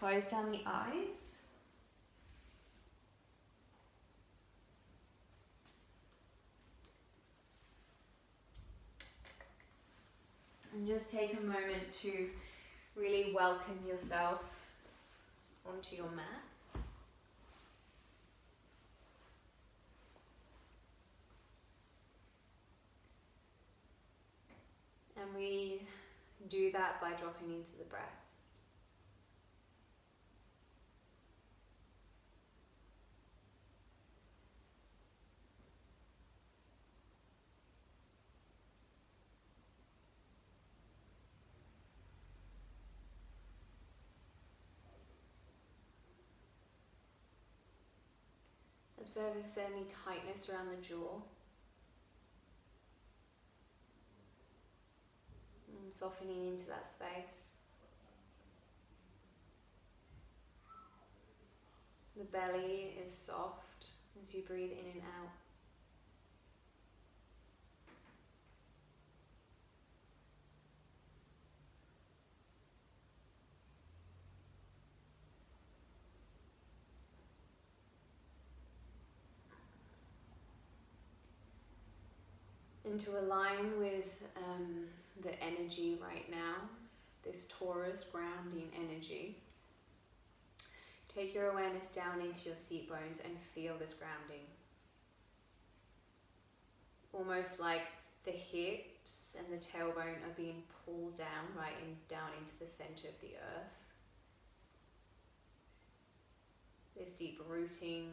close down the eyes. And just take a moment to really welcome yourself onto your mat. And we do that by dropping into the breath. Observe if there's any tightness around the jaw. And softening into that space. The belly is soft as you breathe in and out. And to align with the energy right now, this Taurus grounding energy, take your awareness down into your seat bones and feel this grounding. Almost like the hips and the tailbone are being pulled down, down into the center of the earth. This deep rooting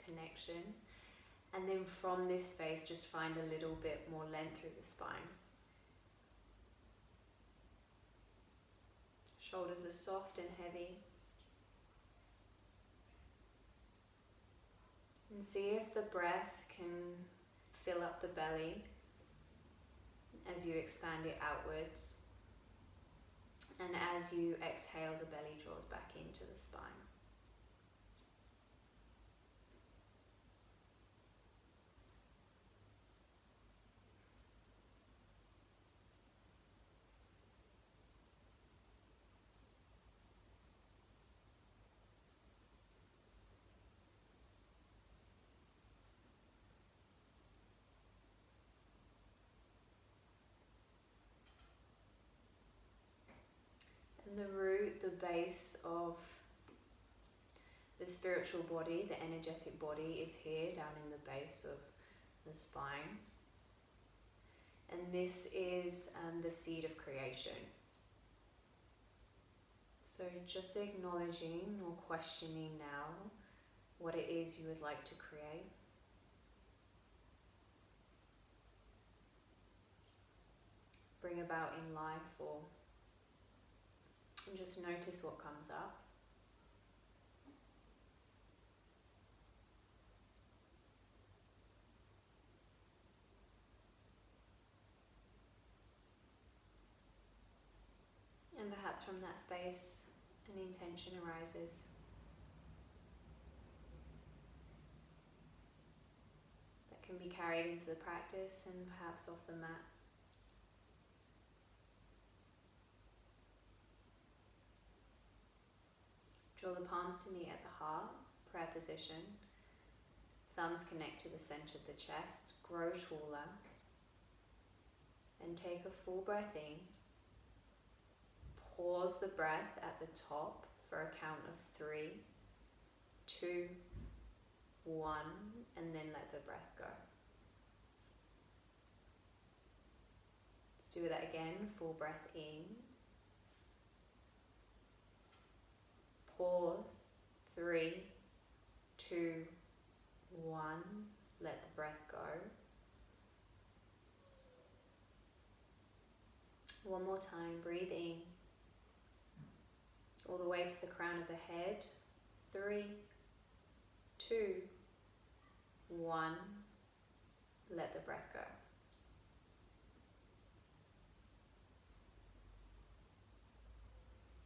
connection. And then from this space, just find a little bit more length through the spine. Shoulders are soft and heavy. And see if the breath can fill up the belly as you expand it outwards. And as you exhale, the belly draws back into the spine. And the root, the base of the spiritual body, the energetic body, is here down in the base of the spine. And this is the seed of creation. So just acknowledging or questioning now what it is you would like to create. Bring about in life, or and just notice what comes up. And perhaps from that space, an intention arises. That can be carried into the practice and perhaps off the mat. Draw the palms to meet at the heart, prayer position. Thumbs connect to the center of the chest, grow taller. And take a full breath in. Pause the breath at the top for a count of 3, 2, 1, and then let the breath go. Let's do that again. Full breath in. Pause, 3, 2, 1, let the breath go. One more time, breathe in, all the way to the crown of the head. 3, 2, 1, let the breath go.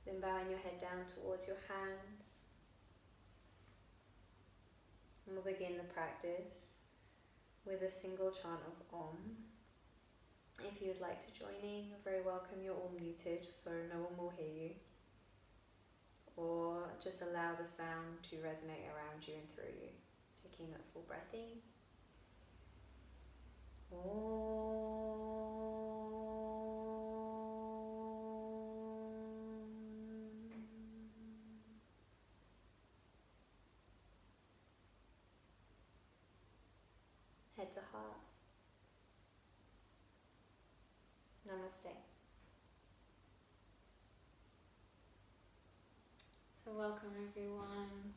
Then bowing your head down towards your hands. And we'll begin the practice with a single chant of Om. If you would like to join in, you're very welcome. You're all muted, so no one will hear you. or just allow the sound to resonate around you and through you. Taking that full breath in. Head to heart. Namaste. So welcome everyone.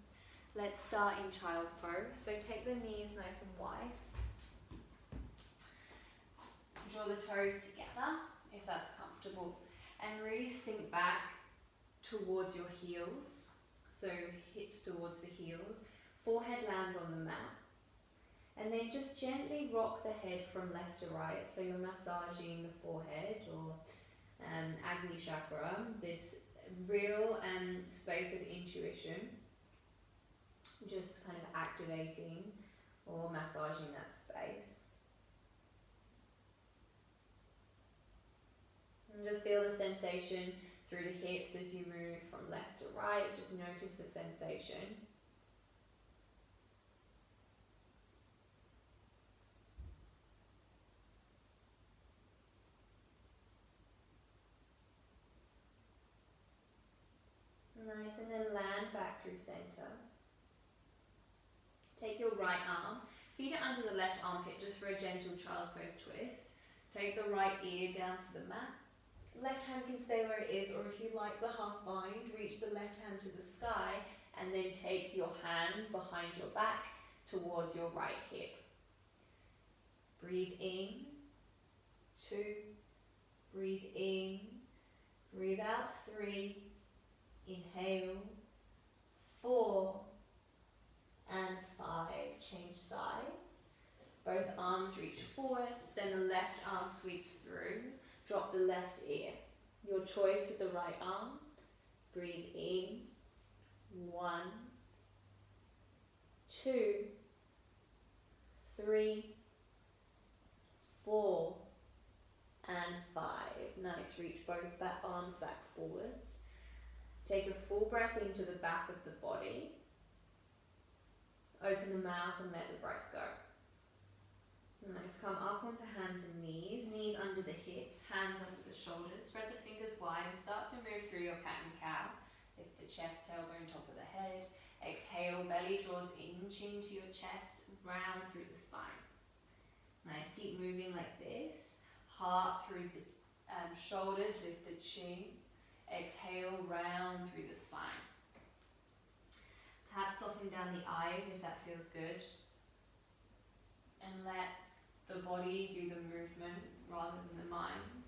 Let's start in child's pose. So take the knees nice and wide. Draw the toes together if that's comfortable. And really sink back towards your heels. So hips towards the heels. Forehead lands on the mat. And then just gently rock the head from left to right. So you're massaging the forehead or Agni chakra, this real space of intuition. Just kind of activating or massaging that space. And just feel the sensation through the hips as you move from left to right. Just notice the sensation. Nice, and then land back through center. Take your right arm, feed it under the left armpit just for a gentle child's pose twist. Take the right ear down to the mat. Left hand can stay where it is, or if you like the half bind, reach the left hand to the sky and then take your hand behind your back towards your right hip. Breathe in, 2, breathe in, breathe out, 3, inhale, 4, and 5. Change sides. Both arms reach forwards, then the left arm sweeps through. Drop the left ear. Your choice with the right arm. Breathe in. 1, 2, 3, 4, and 5. Nice. Reach both arms back forwards. Take a full breath into the back of the body. Open the mouth and let the breath go. Nice. Come up onto hands and knees. Knees under the hips, hands under the shoulders. Spread the fingers wide and start to move through your cat and cow. Lift the chest, tailbone, top of the head. Exhale, belly draws in, chin to your chest, round through the spine. Nice. Keep moving like this. Heart through the shoulders, lift the chin. Exhale, round through the spine. Perhaps soften down the eyes if that feels good. And let the body do the movement rather than the mind.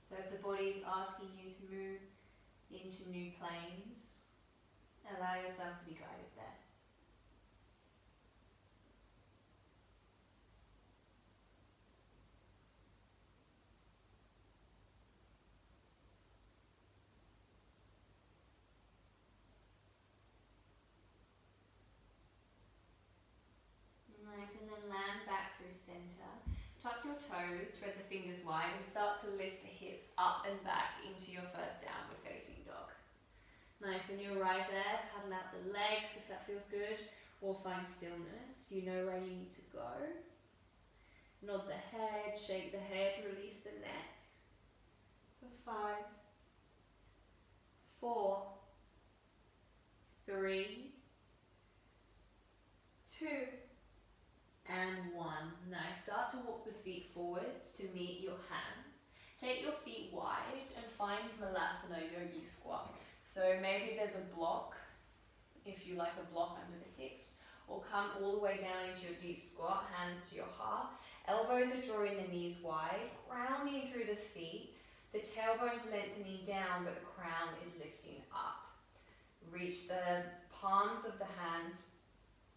So if the body is asking you to move into new planes, allow yourself to be guided there. Nice, and then land back through center. Tuck your toes, spread the fingers wide and start to lift the hips up and back into your first downward facing dog. Nice, when you arrive there, paddle out the legs if that feels good, or find stillness. You know where you need to go. Nod the head, shake the head, release the neck. For 5, 4, 3, 2, and 1. Nice. Start to walk the feet forwards to meet your hands. Take your feet wide and find Malasana Yogi Squat. So maybe there's a block, if you like a block under the hips, or come all the way down into your deep squat, hands to your heart. Elbows are drawing the knees wide, rounding through the feet. The tailbone's lengthening down, but the crown is lifting up. Reach the palms of the hands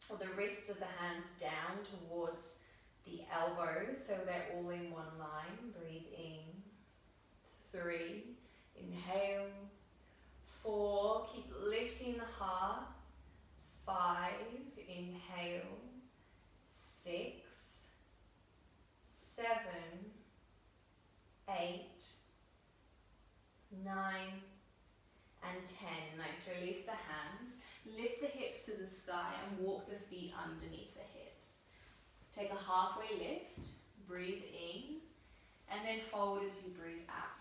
or the wrists of the hands down towards the elbows so they're all in one line. Breathe in. 3, inhale. 4, keep lifting the heart. 5, inhale. 6, 7, 8, 9, and 10. Nice, release the hands. Lift the hips to the sky and walk the feet underneath the hips. Take a halfway lift, breathe in, and then fold as you breathe out.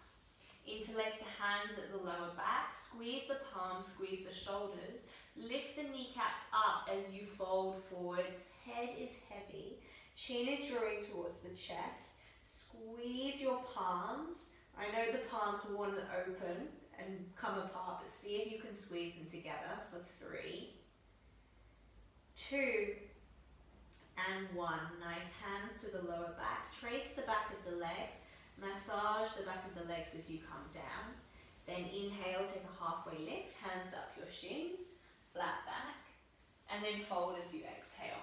Interlace the hands at the lower back, squeeze the palms, squeeze the shoulders, lift the kneecaps up as you fold forwards, head is heavy, chin is drawing towards the chest, squeeze your palms. I know the palms want to open and come apart, but see if you can squeeze them together for 3, 2, and 1. Nice, hands to the lower back, trace the back of the legs, massage the back of the legs as you come down. Then inhale, take a halfway lift, hands up your shins, flat back, and then fold as you exhale.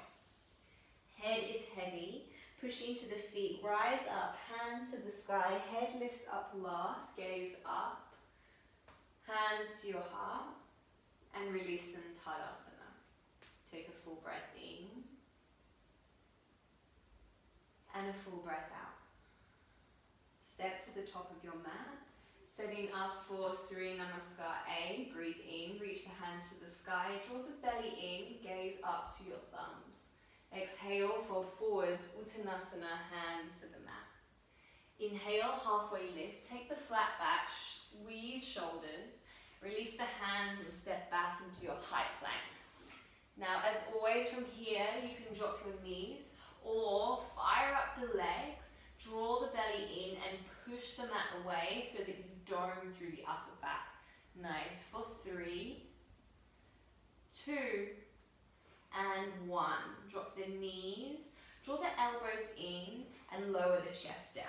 Head is heavy, push into the feet, rise up, hands to the sky, head lifts up last, gaze up, hands to your heart, and release them, Tadasana. Take a full breath in, and a full breath out. Step to the top of your mat, setting up for Surya Namaskar A. Breathe in, reach the hands to the sky, draw the belly in, gaze up to your thumbs. Exhale, fold forwards, Uttanasana, hands to the mat. Inhale, halfway lift, take the flat back, squeeze shoulders, release the hands and step back into your high plank. Now, as always from here, you can drop your knees or fire up the legs, draw the belly in and push the mat away so that you dome through the upper back. Nice, for 3, 2, and 1. Drop the knees, draw the elbows in and lower the chest down.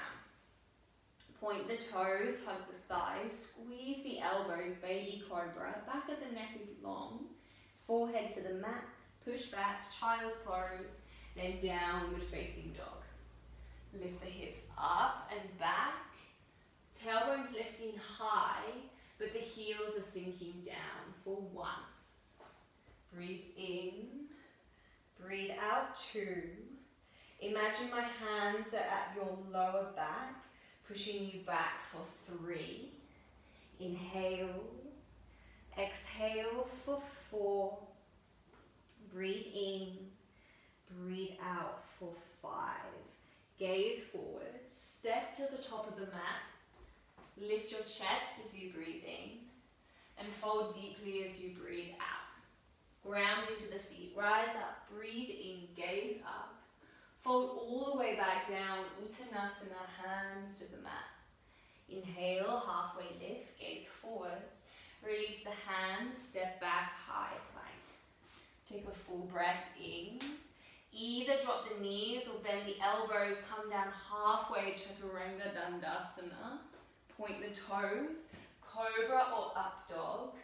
Point the toes, hug the thighs, squeeze the elbows, baby cobra. Back of the neck is long, forehead to the mat, push back, child's pose, then downward facing dog. Lift the hips up and back, tailbones lifting high, but the heels are sinking down for 1. Breathe in, breathe out 2. Imagine my hands are at your lower back, pushing you back for 3. Inhale, exhale for 4. Breathe in, breathe out for 5. Gaze forward, step to the top of the mat, lift your chest as you breathe in, and fold deeply as you breathe out. Ground into the feet, rise up, breathe in, gaze up, fold all the way back down, Uttanasana, hands to the mat. Inhale, halfway lift, gaze forwards, release the hands, step back, high plank. Take a full breath in. Either drop the knees or bend the elbows, come down halfway, Chaturanga Dandasana. Point the toes, cobra or up dog.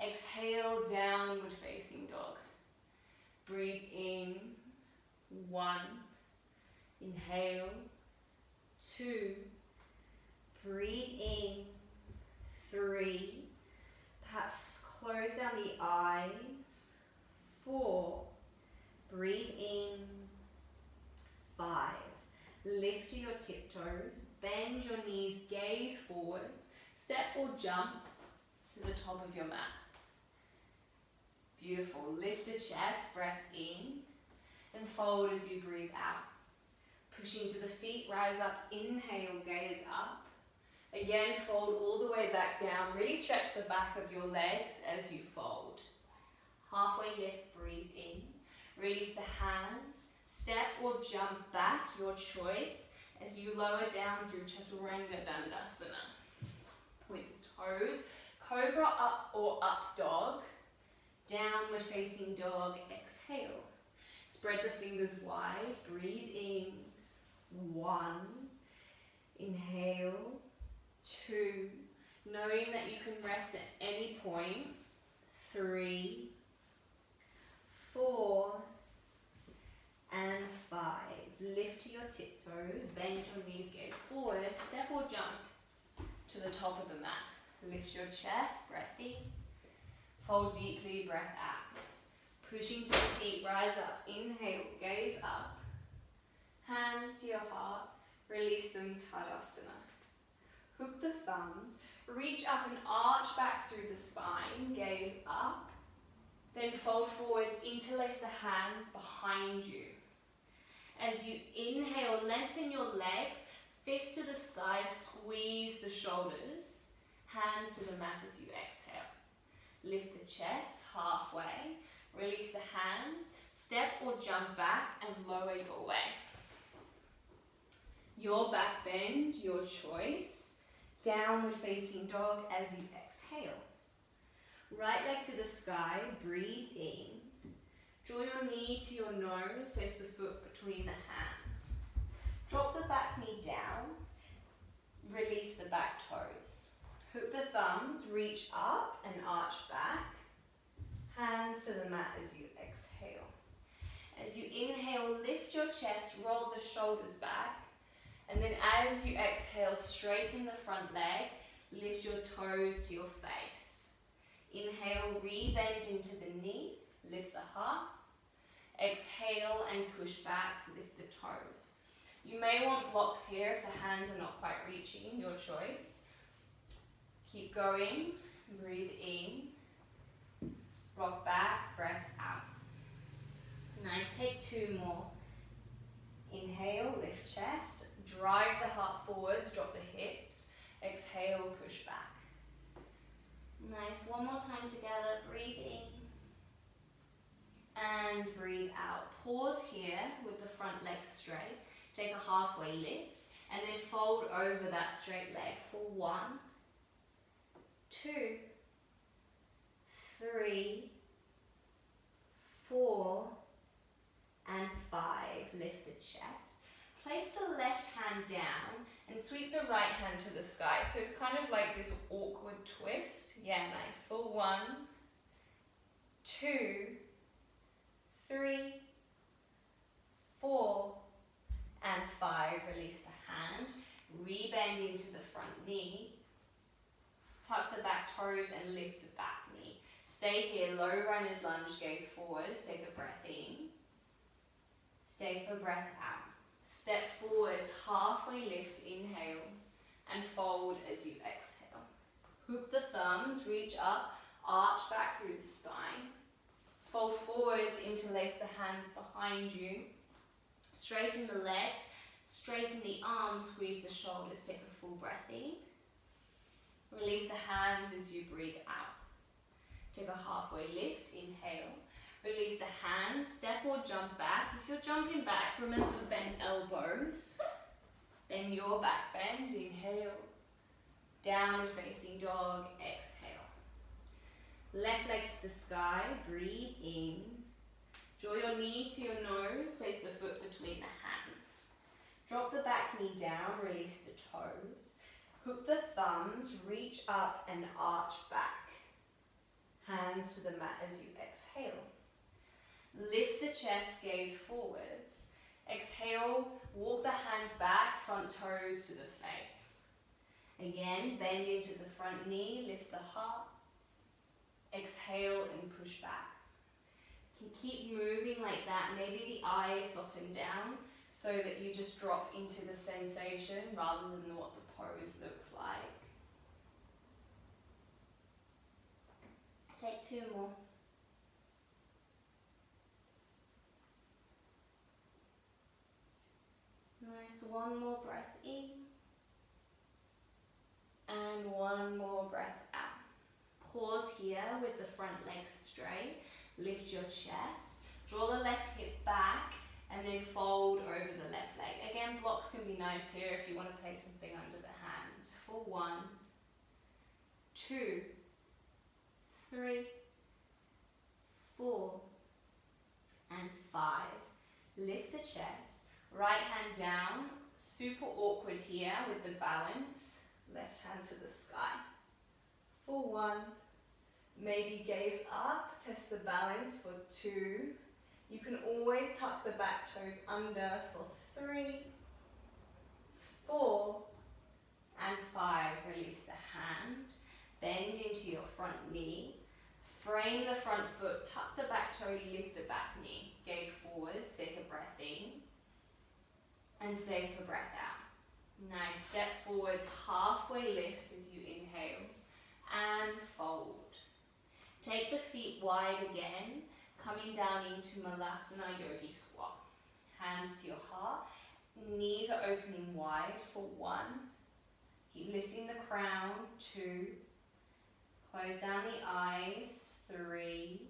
Exhale, downward facing dog. Breathe in, 1. Inhale, 2. Breathe in, 3. Perhaps close down the eyes, 4. Breathe in, 5. Lift to your tiptoes, bend your knees, gaze forwards, step or jump to the top of your mat. Beautiful. Lift the chest, breath in, and fold as you breathe out. Pushing to the feet, rise up, inhale, gaze up. Again, fold all the way back down. Really stretch the back of your legs as you fold. Halfway lift, breathe in. Release the hands, step or jump back, your choice, as you lower down through Chaturanga Dandasana. Point the toes, cobra up or up dog, downward facing dog, exhale. Spread the fingers wide, breathe in, 1. Inhale, 2. Knowing that you can rest at any point, 3, 4, and 5. Lift to your tiptoes, bend your knees, gaze forward, step or jump to the top of the mat. Lift your chest, breath in, fold deeply, breath out. Pushing to the feet, rise up, inhale, gaze up. Hands to your heart, release them, Tadasana. Hook the thumbs, reach up and arch back through the spine, gaze up, then fold forwards, interlace the hands behind you. As you inhale, lengthen your legs, fist to the sky, squeeze the shoulders, hands to the mat as you exhale. Lift the chest halfway, release the hands, step or jump back and lower your weight. Your back bend, your choice. Downward facing dog as you exhale. Right leg to the sky, breathe in. Draw your knee to your nose, place the foot between the hands. Drop the back knee down, release the back toes. Hook the thumbs, reach up and arch back. Hands to the mat as you exhale. As you inhale, lift your chest, roll the shoulders back. And then as you exhale, straighten the front leg, lift your toes to your face. Inhale, rebend into the knee, lift the heart. Exhale and push back, lift the toes. You may want blocks here if the hands are not quite reaching, your choice. Keep going, breathe in, rock back, breath out. Nice, take 2 more. Inhale, lift chest, drive the heart forwards, drop the hips. Exhale, push back. Nice, 1 more time together, breathe in. And breathe out. Pause here with the front leg straight. Take a halfway lift and then fold over that straight leg for 1, 2, 3, 4, and 5. Lift the chest. Place the left hand down and sweep the right hand to the sky. So it's kind of like this awkward twist. Yeah, nice. For 1, 2, 3, 4, and 5. Release the hand. Rebend into the front knee. Tuck the back toes and lift the back knee. Stay here. Low runner's lunge. Gaze forwards. Take a breath in. Stay for breath out. Step forwards. Halfway lift. Inhale. And fold as you exhale. Hook the thumbs. Reach up. Arch back through the spine. Fold forwards, interlace the hands behind you. Straighten the legs, straighten the arms, squeeze the shoulders. Take a full breath in. Release the hands as you breathe out. Take a halfway lift, inhale. Release the hands, step or jump back. If you're jumping back, remember bend elbows. Then your back bend, inhale. Downward facing dog, exhale. Left leg to the sky, breathe in. Draw your knee to your nose, place the foot between the hands. Drop the back knee down, release the toes. Hook the thumbs, reach up and arch back. Hands to the mat as you exhale. Lift the chest, gaze forwards. Exhale, walk the hands back, front toes to the face. Again, bend into the front knee, lift the heart. Exhale and push back. You can keep moving like that. Maybe the eyes soften down so that you just drop into the sensation rather than what the pose looks like. Take 2 more. Nice, 1 more breath in. And 1 more breath out. Pause here with the front leg straight. Lift your chest. Draw the left hip back and then fold over the left leg. Again, blocks can be nice here if you want to place something under the hands. For 1, 2, 3, 4, and 5. Lift the chest. Right hand down. Super awkward here with the balance. Left hand to the sky. For 1, maybe gaze up, test the balance for 2. You can always tuck the back toes under for 3, 4, and 5. Release the hand, bend into your front knee, frame the front foot, tuck the back toe, lift the back knee. Gaze forward, take a breath in, and stay for breath out. Nice. Step forwards, halfway lift as you inhale and fold. Take the feet wide again, coming down into Malasana Yogi Squat. Hands to your heart, knees are opening wide for 1. Keep lifting the crown, 2. Close down the eyes, 3.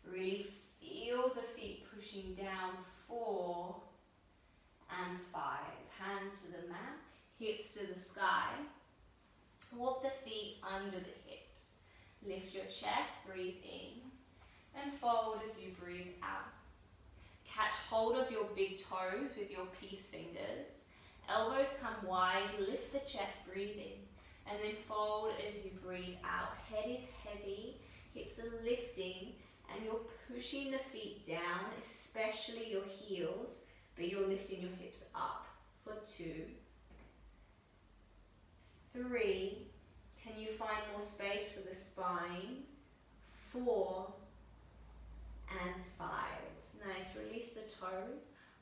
Really feel the feet pushing down, 4 and 5. Hands to the mat, hips to the sky. Walk the feet under the hips. Lift your chest, breathe in, and fold as you breathe out. Catch hold of your big toes with your peace fingers. Elbows come wide, lift the chest, breathe in, and then fold as you breathe out. Head is heavy, hips are lifting, and you're pushing the feet down, especially your heels, but you're lifting your hips up for 2, 3, can you find more space for the spine? 4 and 5. Nice, release the toes,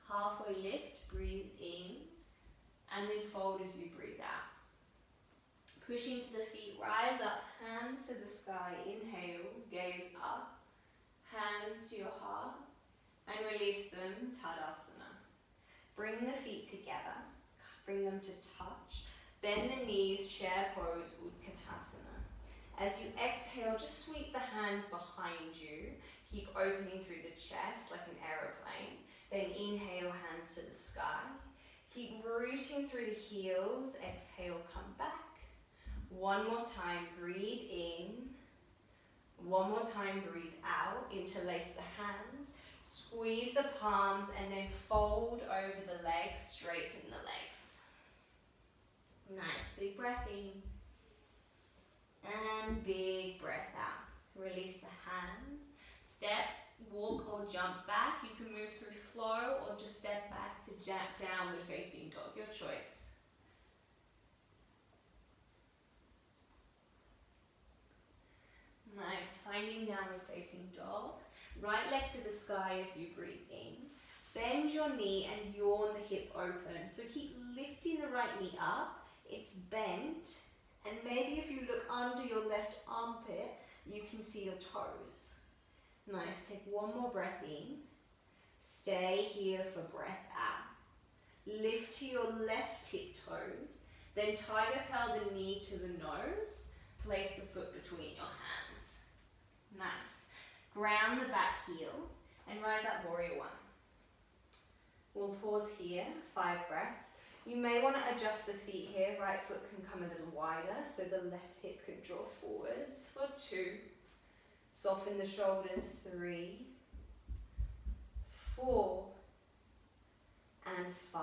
halfway lift, breathe in, and then fold as you breathe out. Pushing to the feet, rise up, hands to the sky, inhale, gaze up, hands to your heart, and release them, Tadasana. Bring the feet together, bring them to touch, bend the knees, chair pose, Utkatasana. As you exhale, just sweep the hands behind you, keep opening through the chest like an aeroplane, then inhale, hands to the sky. Keep rooting through the heels, exhale, come back. One more time, breathe in. One more time, breathe out. Interlace the hands, squeeze the palms, and then fold over the legs, straighten the legs. Nice, big breath in. And big breath out. Release the hands. Step, walk or jump back. You can move through flow or just step back to downward facing dog, your choice. Nice, finding downward facing dog. Right leg to the sky as you breathe in. Bend your knee and yawn the hip open. So keep lifting the right knee up. It's bent. And maybe if you look under your left armpit, you can see your toes. Nice, take one more breath in. Stay here for breath out. Lift to your left tip toes. Then tiger curl the knee to the nose. Place the foot between your hands. Nice. Ground the back heel and rise up, warrior 1. We'll pause here, 5 breaths. You may want to adjust the feet here. Right foot can come a little wider so the left hip can draw forwards for 2. Soften the shoulders, 3, 4, and 5.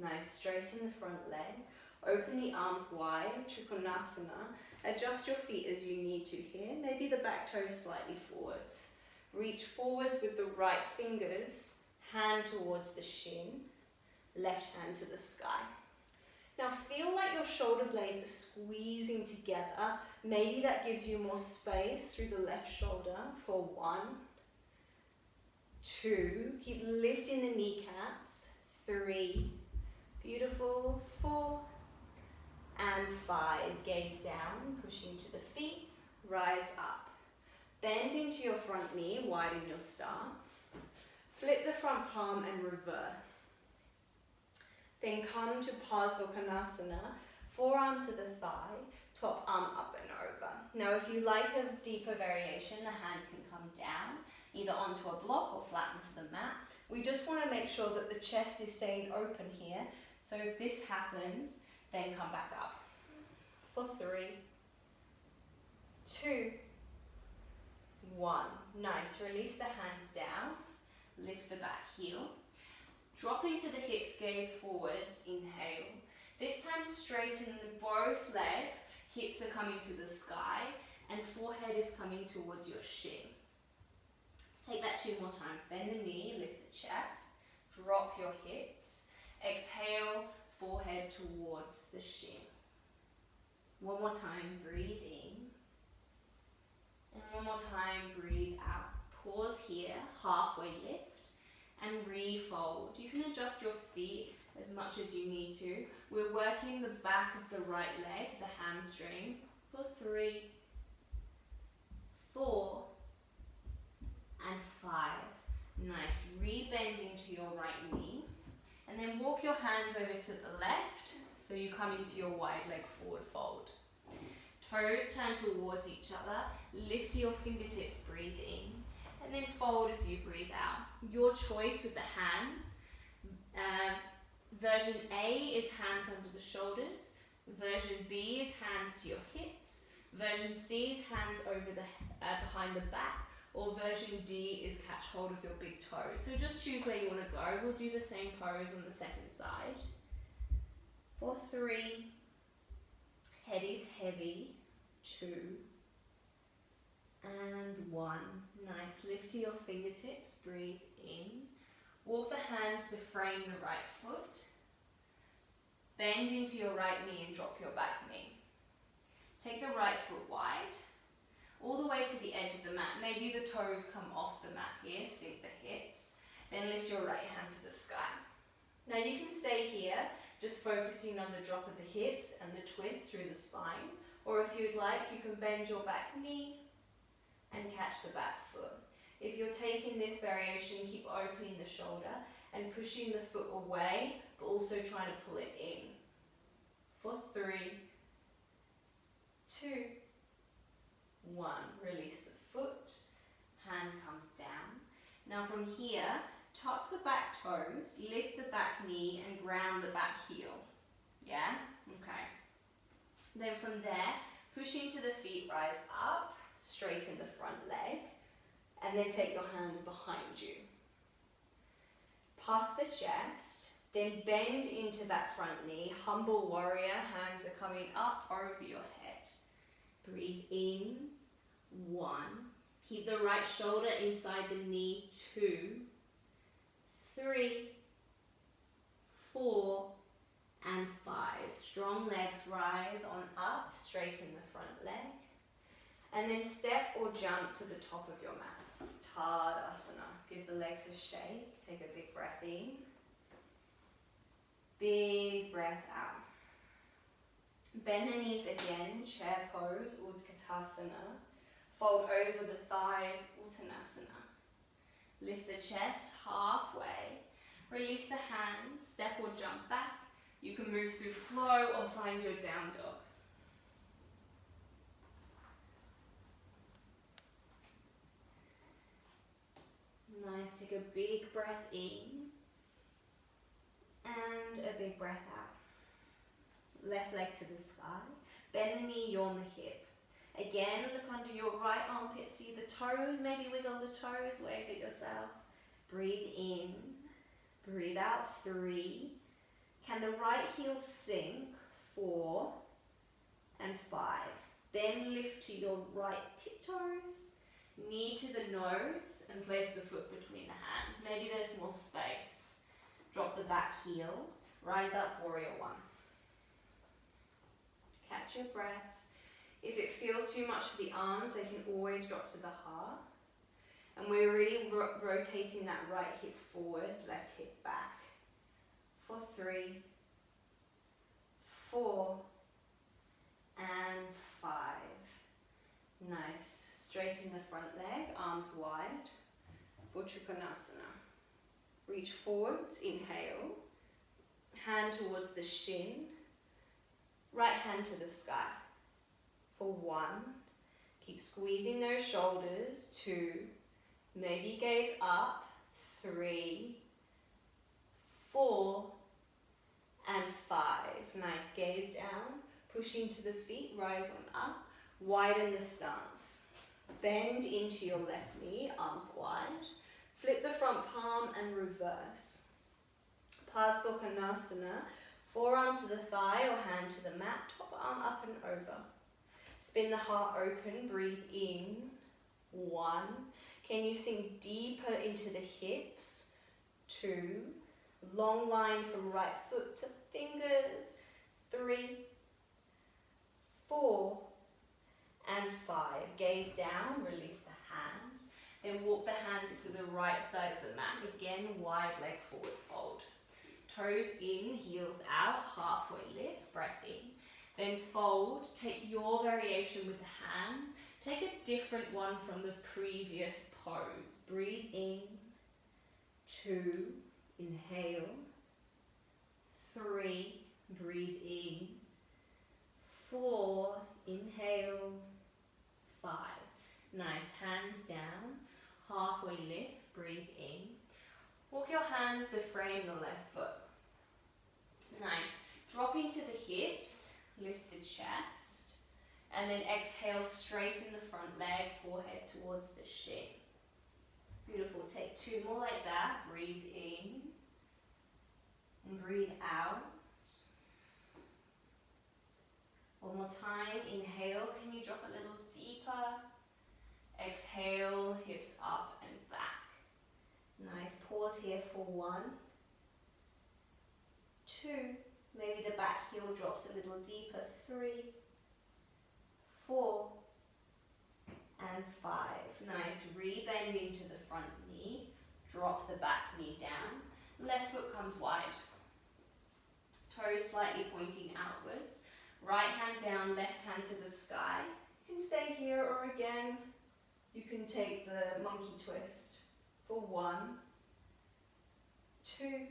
Nice, straighten the front leg. Open the arms wide, Trikonasana. Adjust your feet as you need to here. Maybe the back toes slightly forwards. Reach forwards with the right fingers, hand towards the shin, left hand to the sky. Now feel like your shoulder blades are squeezing together. Maybe that gives you more space through the left shoulder for 1, 2. Keep lifting the kneecaps. 3, beautiful. 4 and 5. Gaze down, pushing to the feet, rise up. Bend into your front knee, widen your stance. Flip the front palm and reverse. Then come to Parsvakonasana, forearm to the thigh, top arm up and over. Now if you like a deeper variation, the hand can come down, either onto a block or flat onto the mat. We just want to make sure that the chest is staying open here. So if this happens, then come back up. For 3, 2, 1. Nice, release the hands down, lift the back heel. Dropping to the hips, gaze forwards, inhale. This time straighten both legs, hips are coming to the sky, and forehead is coming towards your shin. Let's take that 2 more times. Bend the knee, lift the chest, drop your hips. Exhale, forehead towards the shin. One more time, breathe in. And one more time, breathe out. Pause here, halfway lift, and refold. You can adjust your feet as much as you need to. We're working the back of the right leg, the hamstring, for 3, 4, and 5. Nice. Re-bend into your right knee. And then walk your hands over to the left, so you come into your wide leg forward fold. Toes turn towards each other, lift to your fingertips, breathe in, and then fold as you breathe out. Your choice with the hands. Version A is hands under the shoulders. Version B is hands to your hips. Version C is hands over the behind the back. Or version D is catch hold of your big toes. So just choose where you want to go. We'll do the same pose on the second side. For 3, head is heavy. 2, and 1. Nice. Lift to your fingertips, breathe in. Walk the hands to frame the right foot. Bend into your right knee and drop your back knee. Take the right foot wide, all the way to the edge of the mat. Maybe the toes come off the mat here, sink the hips. Then lift your right hand to the sky. Now you can stay here, just focusing on the drop of the hips and the twist through the spine. Or if you'd like, you can bend your back knee and catch the back foot. If you're taking this variation, keep opening the shoulder and pushing the foot away, but also trying to pull it in. For 3, 2, 1. Release the foot, hand comes down. Now from here, tuck the back toes, lift the back knee and ground the back heel. Yeah? Okay. Then from there, push into the feet, rise up, straighten the front leg, and then take your hands behind you. Puff the chest, then bend into that front knee. Humble warrior, hands are coming up over your head. Breathe in, 1. Keep the right shoulder inside the knee, 2, 3, 4, and 5. Strong legs rise on up, straighten the front leg. And then step or jump to the top of your mat. Tadasana. Give the legs a shake. Take a big breath in. Big breath out. Bend the knees again, chair pose, Utkatasana. Fold over the thighs, Uttanasana. Lift the chest halfway. Release the hands, step or jump back. You can move through flow or find your down dog. Nice, take a big breath in and a big breath out. Left leg to the sky, bend the knee, yawn the hip. Again, look under your right armpit, see the toes, maybe wiggle the toes, wave at yourself. Breathe in, breathe out, 3. Can the right heel sink, 4 and 5. Then lift to your right tiptoes, knee to the nose and place the foot between the hands. Maybe there's more space. Drop the back heel, rise up, warrior 1. Catch your breath. If it feels too much for the arms, they can always drop to the heart. And we're really rotating that right hip forwards, left hip back. For 3, 4, and 5. Nice. Straighten the front leg, arms wide. For Trikonasana. Reach forwards, inhale. Hand towards the shin. Right hand to the sky. For 1. Keep squeezing those shoulders. 2. Maybe gaze up. 3, 4, and 5. Nice. Gaze down. Push into the feet. Rise on up. Widen the stance. Bend into your left knee. Arms wide. Flip the front palm and reverse. Parsvakonasana. Forearm to the thigh or hand to the mat. Top arm up and over. Spin the heart open. Breathe in. 1. Can you sink deeper into the hips? 2. Long line from right foot to fingers. 3, 4, and 5. Gaze down, release the hands. Then walk the hands to the right side of the mat. Again, wide leg forward fold. Toes in, heels out, halfway lift, breath in. Then fold, take your variation with the hands. Take a different one from the previous pose. Breathe in, 2, inhale, 3, breathe in, 4, inhale, 5. Nice, hands down, halfway lift, breathe in. Walk your hands to frame the left foot. Nice, drop into the hips, lift the chest, and then exhale, straighten the front leg, forehead towards the shin. Beautiful, take 2 more like that, breathe in, and breathe out. One more time, inhale, can you drop a little deeper? Exhale, hips up and back. Nice, pause here for 1, 2, maybe the back heel drops a little deeper, 3, 4, and 5. Nice, re-bend into the front knee, drop the back knee down, left foot comes wide, toes slightly pointing outwards, right hand down, left hand to the sky. You can stay here, or again, you can take the monkey twist for 1, 2,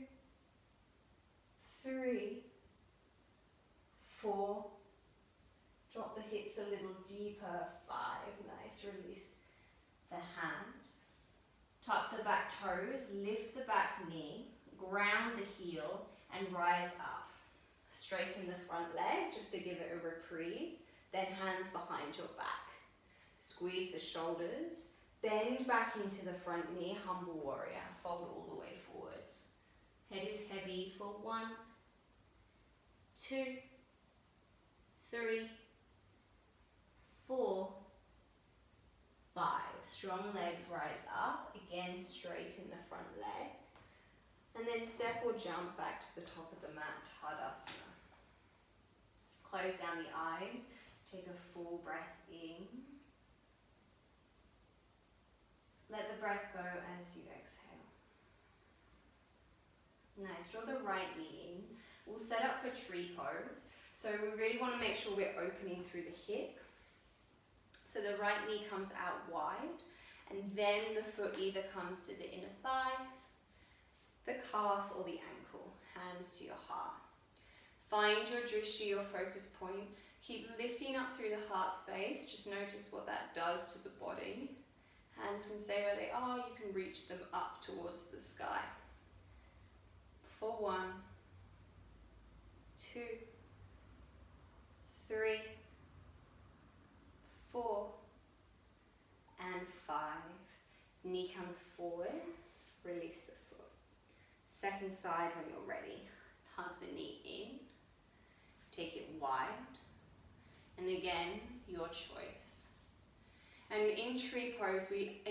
3, 4, drop the hips a little deeper, 5, nice, release the hand. Tuck the back toes, lift the back knee, ground the heel and rise up. Straighten the front leg just to give it a reprieve, then hands behind your back. Squeeze the shoulders, bend back into the front knee, humble warrior, fold all the way forwards. Head is heavy for 1, 2, 3, 4, 5. Strong legs rise up. Again, straighten the front leg. And then step or jump back to the top of the mat, Tadasana. Close down the eyes. Take a full breath in. Let the breath go as you exhale. Nice. Draw the right knee in. We'll set up for tree pose. So we really want to make sure we're opening through the hip. So the right knee comes out wide, and then the foot either comes to the inner thigh, the calf, or the ankle. Hands to your heart. Find your drishti, your focus point. Keep lifting up through the heart space. Just notice what that does to the body. Hands can stay where they are. You can reach them up towards the sky. For 1, 2, 3, 4, and 5. Knee comes forwards, release the foot. Second side when you're ready. Hug the knee in, take it wide, and again, your choice. And in tree pose, we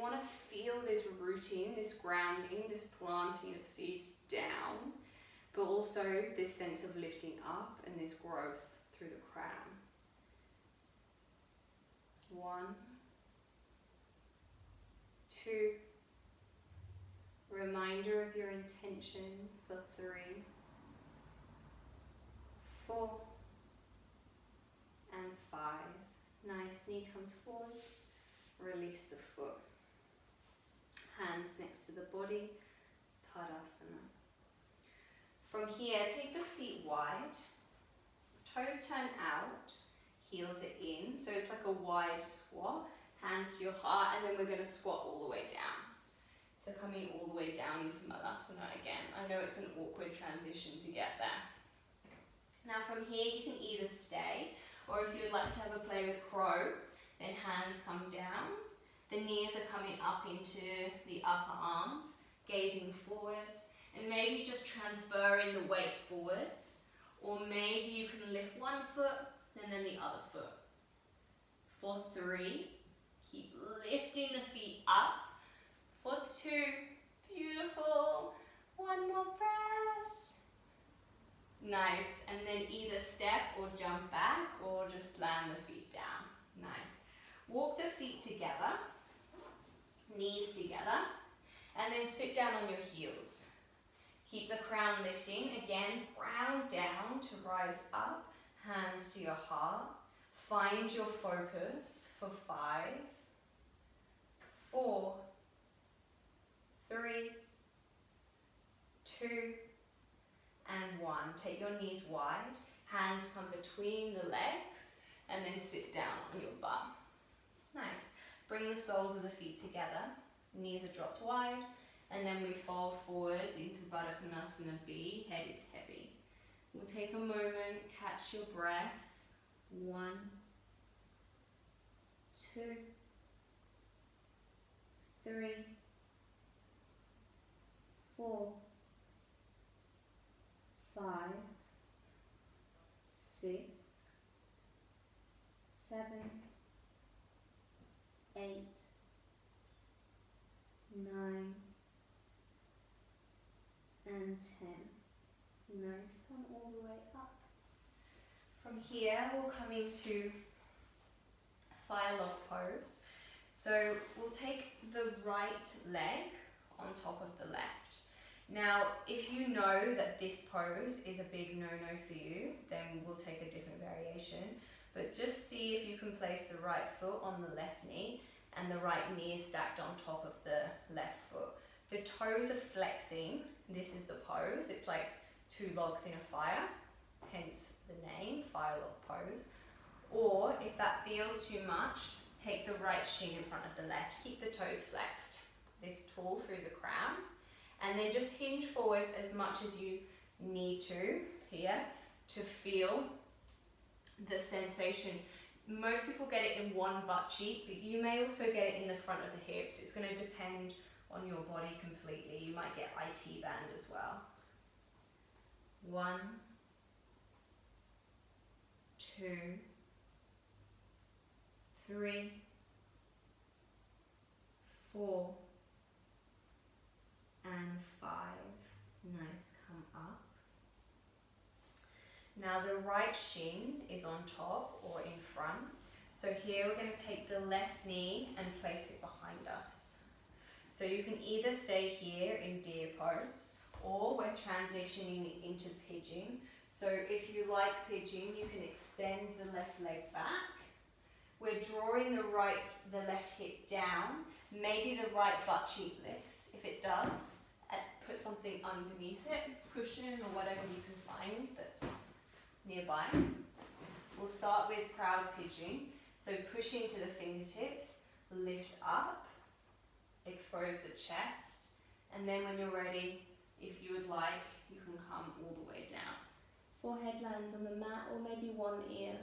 want to feel this rooting, this grounding, this planting of seeds down, but also this sense of lifting up and this growth through the crown. 1, 2, reminder of your intention for 3, 4, and 5. Nice, knee comes forwards, release the foot. Hands next to the body, Tadasana. From here, take the feet wide, toes turn out, heels are in, so it's like a wide squat, hands to your heart, and then we're going to squat all the way down. So coming all the way down into Malasana again. I know it's an awkward transition to get there. Now from here you can either stay, or if you'd like to have a play with crow, then hands come down. The knees are coming up into the upper arms, gazing forwards, and maybe just transferring the weight forwards, or maybe you can lift one foot and then the other foot. For 3, keep lifting the feet up. For 2, beautiful. 1 more breath. Nice, and then either step or jump back or just land the feet down. Nice. Walk the feet together, knees together, and then sit down on your heels. Keep the crown lifting. Again, ground down to rise up. Hands to your heart. Find your focus for 5, 4, 3, 2, and 1. Take your knees wide. Hands come between the legs and then sit down on your butt. Nice. Bring the soles of the feet together. Knees are dropped wide. And then we fold forwards into Baddha Konasana B. Head is heavy. We'll take a moment, catch your breath. 1, 2, 3, 4, 5, 6, 7, 8, 9, and 10. Nice, come all the way up. From here, we'll come into fire lock pose. So we'll take the right leg on top of the left. Now, if you know that this pose is a big no-no for you, then we'll take a different variation. But just see if you can place the right foot on the left knee and the right knee is stacked on top of the left foot. The toes are flexing. This is the pose. It's like 2 logs in a fire, hence the name, fire log pose. Or if that feels too much, take the right shin in front of the left. Keep the toes flexed. Lift tall through the crown. And then just hinge forwards as much as you need to here to feel the sensation. Most people get it in one butt cheek, but you may also get it in the front of the hips. It's going to depend on your body completely. You might get IT band as well. 1, 2, 3, 4, and 5. Nice, come up. Now the right shin is on top or in front. So here we're going to take the left knee and place it behind us. So you can either stay here in deer pose or we're transitioning into pigeon. So if you like pigeon, you can extend the left leg back. We're drawing the left hip down. Maybe the right butt cheek lifts. If it does, put something underneath it, cushion or whatever you can find that's nearby. We'll start with proud pigeon. So push into the fingertips, lift up, expose the chest, and then when you're ready, if you would like, you can come all the way down. Forehead lands on the mat or maybe one ear.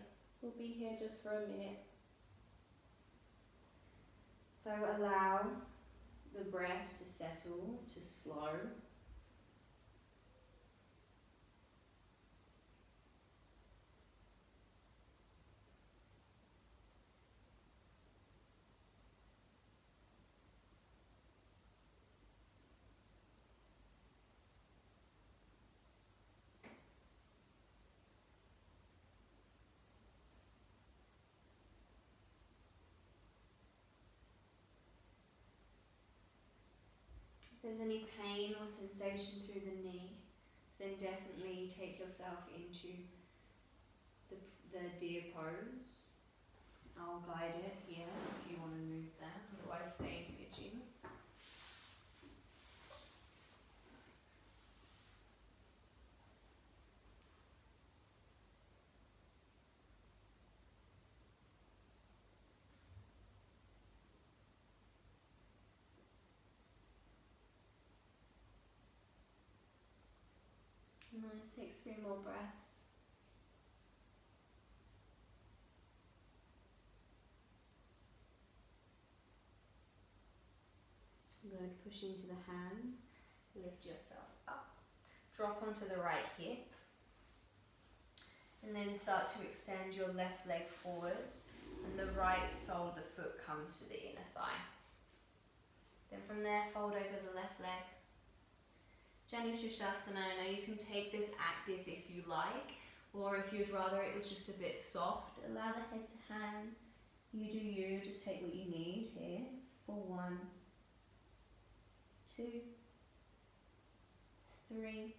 We'll be here just for a minute. So allow the breath to settle, to slow. If there's any pain or sensation through the knee, then definitely take yourself into the deer pose. I'll guide it here if you want to move that, otherwise stay in pigeon. Nice, take 3 more breaths. Good, push into the hands, lift yourself up. Drop onto the right hip. And then start to extend your left leg forwards and the right sole of the foot comes to the inner thigh. Then from there, fold over the left leg. Janushirshasana. Now you can take this active if you like, or if you'd rather it was just a bit soft, allow the head to hang. You do you, just take what you need here for 1, 2, 3,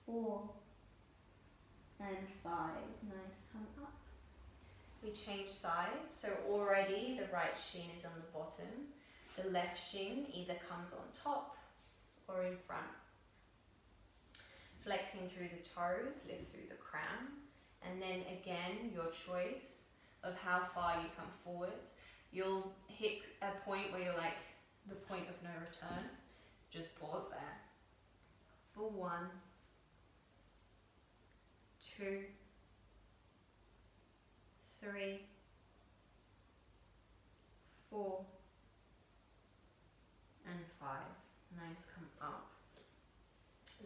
4, and 5. Nice, come up. We change sides, so already the right shin is on the bottom. The left shin either comes on top or in front. Flexing through the toes, lift through the crown. And then again, your choice of how far you come forwards. You'll hit a point where you're like, the point of no return. Just pause there. For 1, 2, 3, 4, and 5. Nice, come up.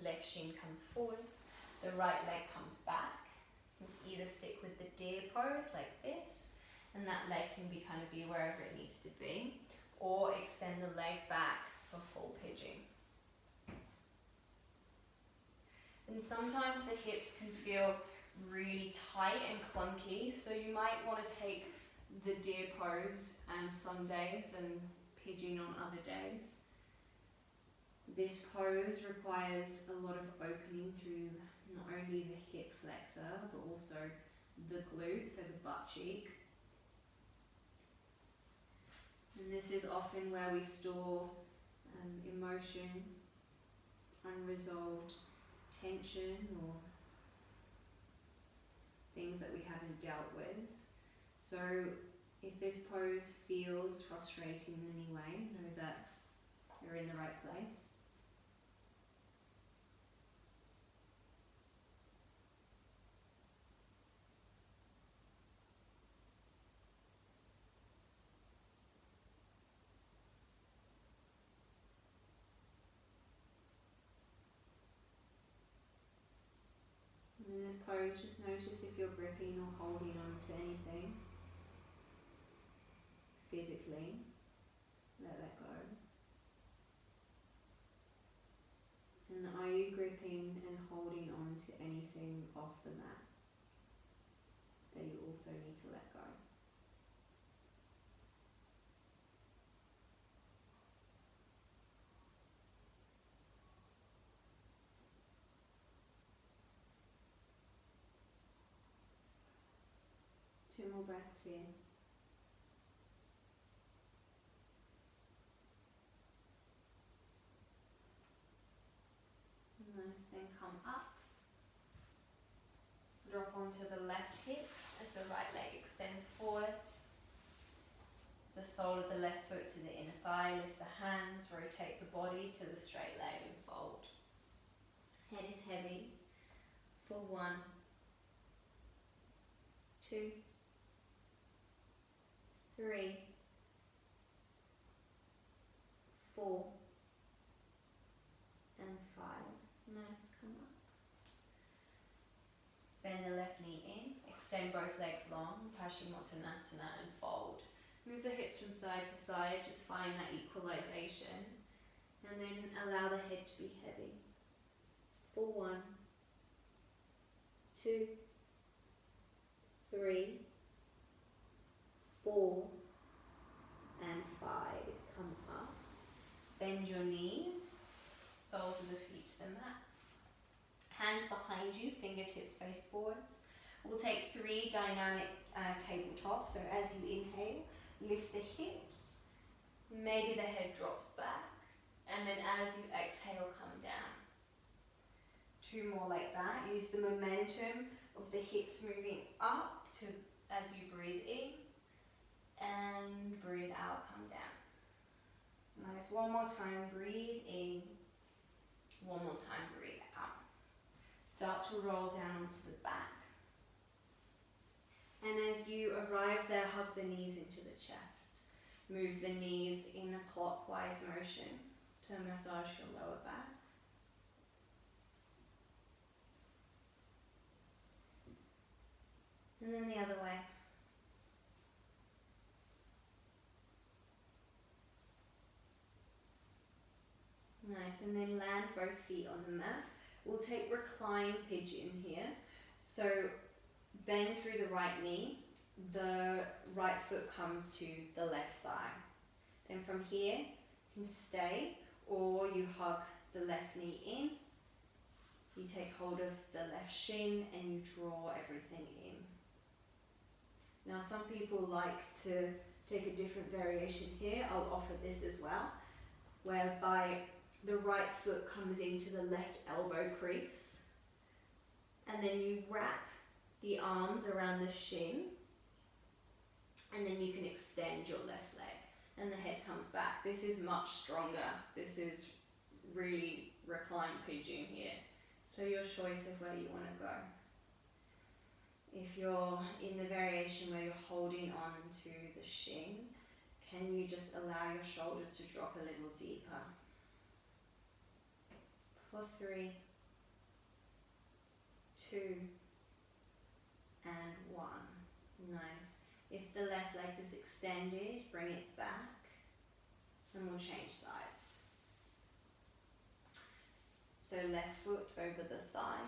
Left shin comes forwards. The right leg comes back. You can either stick with the deer pose like this, and that leg can be wherever it needs to be, or extend the leg back for full pigeon. And sometimes the hips can feel really tight and clunky, so you might want to take the deer pose some days and pigeon on other days. This pose requires a lot of opening through not only the hip flexor, but also the glutes, so the butt cheek. And this is often where we store emotion, unresolved tension, or things that we haven't dealt with. So if this pose feels frustrating in any way, know that you're in the right place. In this pose, just notice if you're gripping or holding on to anything physically. Let that go. And are you gripping and holding on to anything off the mat that you also need to let go? Two more breaths in. Nice, then come up. Drop onto the left hip as the right leg extends forwards. The sole of the left foot to the inner thigh, lift the hands, rotate the body to the straight leg and fold. Head is heavy. For 1, 2, 3, 4, and 5. Nice, come up. Bend the left knee in, extend both legs long, Paschimottanasana, and fold. Move the hips from side to side, just find that equalization, and then allow the head to be heavy. For 1, 2, 3, 4, and 5. Come up. Bend your knees, soles of the feet to the mat. Hands behind you, fingertips face forwards. We'll take 3 dynamic tabletops. So as you inhale, lift the hips. Maybe the head drops back. And then as you exhale, come down. 2 more like that. Use the momentum of the hips moving up to as you breathe in. And breathe out, come down. Nice, one more time, breathe in. One more time, breathe out. Start to roll down onto the back. And as you arrive there, hug the knees into the chest. Move the knees in a clockwise motion to massage your lower back. And then the other way. Nice, and then land both feet on the mat. We'll take recline pigeon here. So bend through the right knee. The right foot comes to the left thigh. Then from here, you can stay or you hug the left knee in. You take hold of the left shin and you draw everything in. Now some people like to take a different variation here. I'll offer this as well, whereby the right foot comes into the left elbow crease, and then you wrap the arms around the shin, and then you can extend your left leg and the head comes back. This is much stronger. This is really reclined pigeon here. So your choice of where you want to go. If you're in the variation where you're holding on to the shin, can you just allow your shoulders to drop a little deeper? For 3, 2, and 1. Nice. If the left leg is extended, bring it back, and we'll change sides. So left foot over the thigh.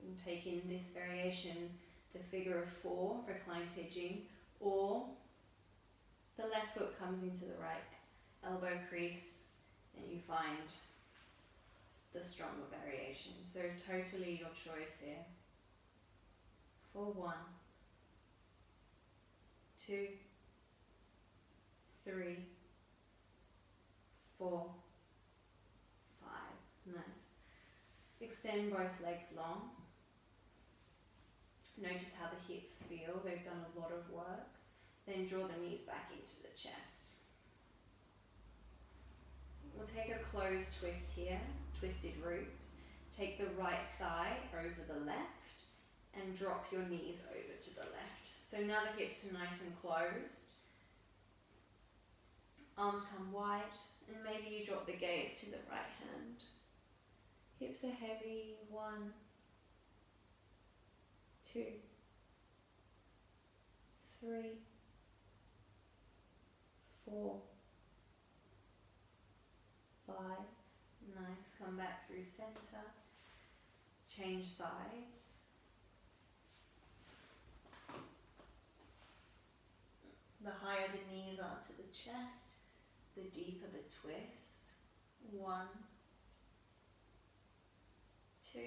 And take in this variation, the figure of 4, reclined pigeon, or the left foot comes into the right elbow crease and you find the stronger variation. So totally your choice here. For 1, 2, 3, 4, 5. Nice. Extend both legs long. Notice how the hips feel. They've done a lot of work. Then draw the knees back into the chest. We'll take a closed twist here, twisted roots. Take the right thigh over the left and drop your knees over to the left. So now the hips are nice and closed. Arms come wide, and maybe you drop the gaze to the right hand. Hips are heavy. 1, 2, 3, 4, 5. Nice. Come back through center. Change sides. The higher the knees are to the chest, the deeper the twist. 1, 2,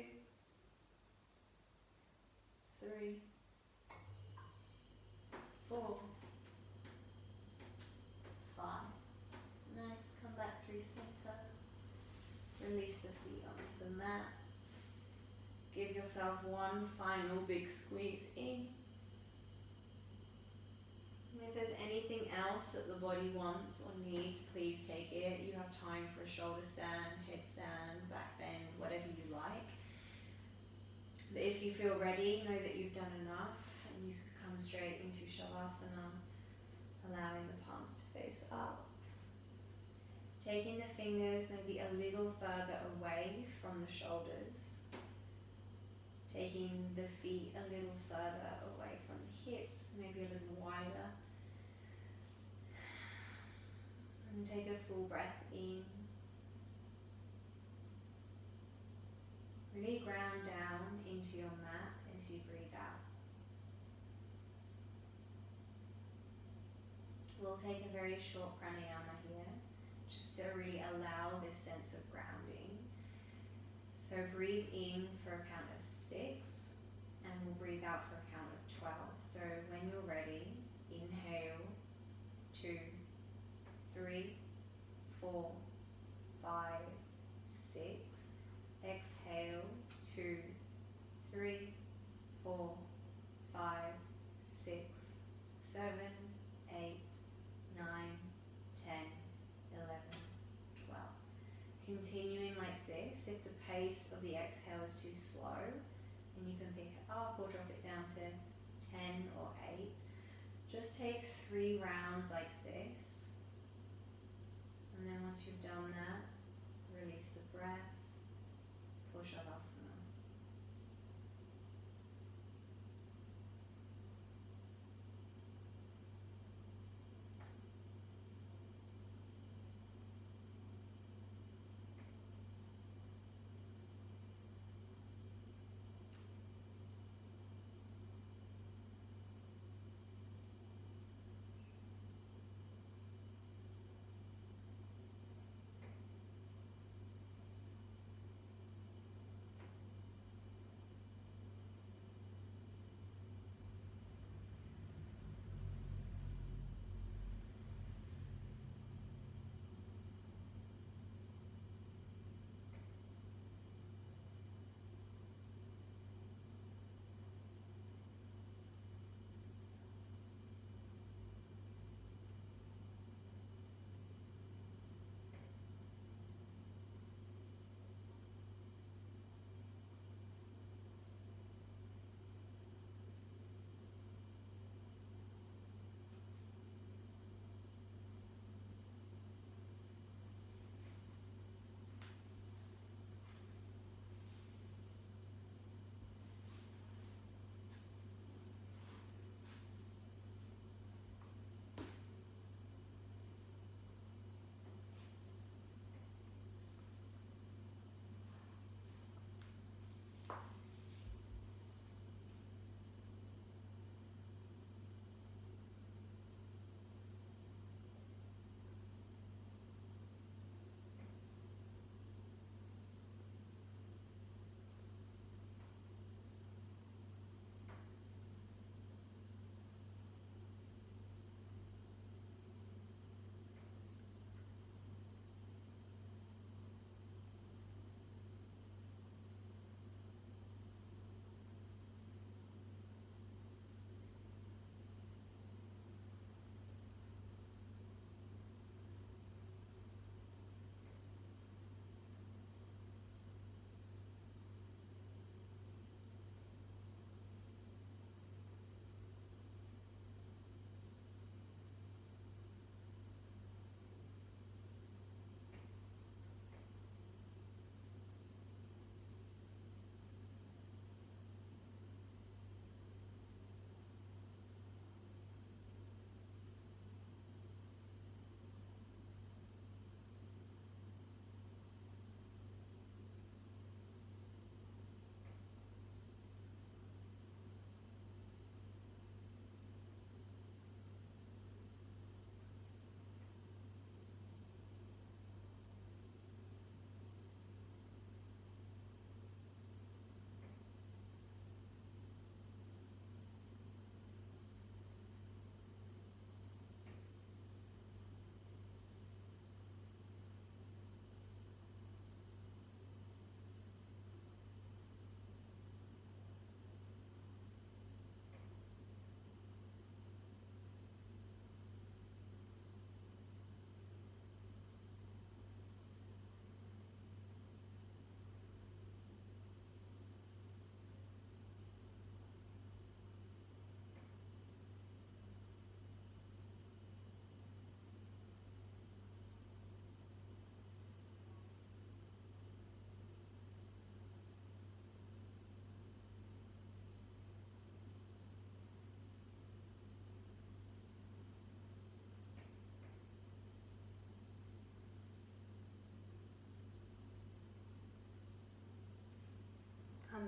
3, 4, 5. Nice. Come back through center. Release the feet onto the mat. Give yourself one final big squeeze in. And if there's anything else that the body wants or needs, please take it. You have time for a shoulder stand, head stand, back bend, whatever you like. But if you feel ready, know that you've done enough and you can come straight into Shavasana, allowing the palms to face up. Taking the fingers maybe a little further away from the shoulders. Taking the feet a little further away from the hips, maybe a little wider. And take a full breath in. Really ground down into your mat as you breathe out. We'll take a very short pranayama here, just to really allow this sense of grounding. So breathe in for a count of 6, and we'll breathe out for a count of 12. So when you're ready, inhale, 2, 3, 4, 5, 6. Exhale, 2, 3, 4, 5, 6, 7, 8, 9, 10, 11, 12. Continuing like this. If the pace of the exhale is too slow, then you can pick it up or drop it down to 10 or 8. Just take 3 rounds like this. And then once you've done that, release the breath for Shavasana.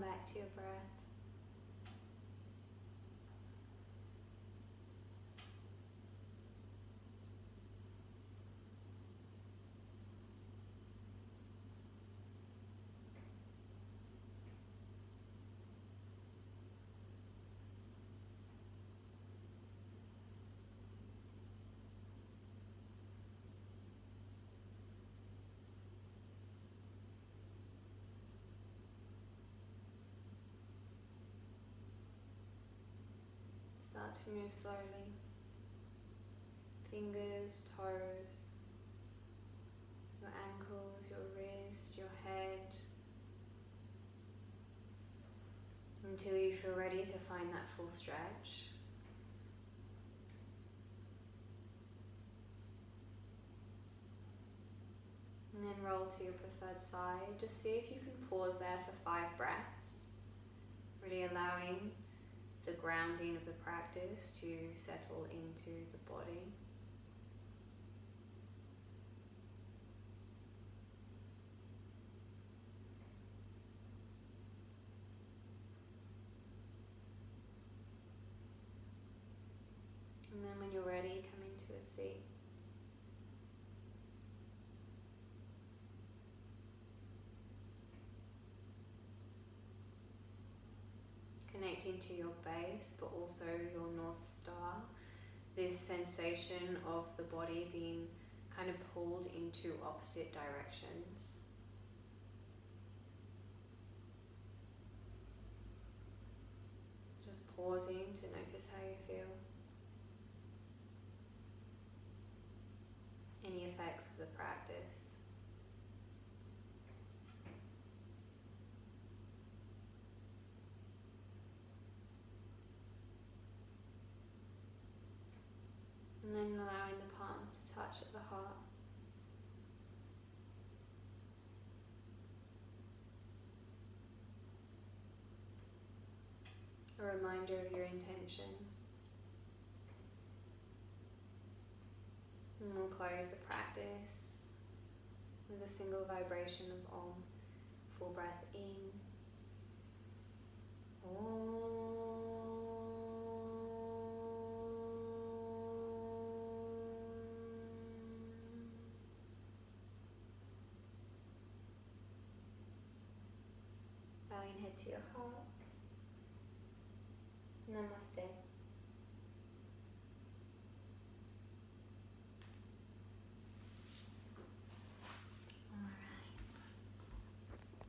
back to your breath. Start to move slowly. Fingers, toes, your ankles, your wrist, your head, until you feel ready to find that full stretch. And then roll to your preferred side. Just see if you can pause there for 5 breaths, really allowing the grounding of the practice to settle into the body. And then when you're ready, come into a seat. Connecting to your base, but also your North Star. This sensation of the body being kind of pulled into opposite directions. Just pausing to notice how you feel. Any effects of the practice. And then allowing the palms to touch at the heart. A reminder of your intention. And we'll close the practice with a single vibration of Om. Full breath in. Om. Bowing head to your heart. Namaste.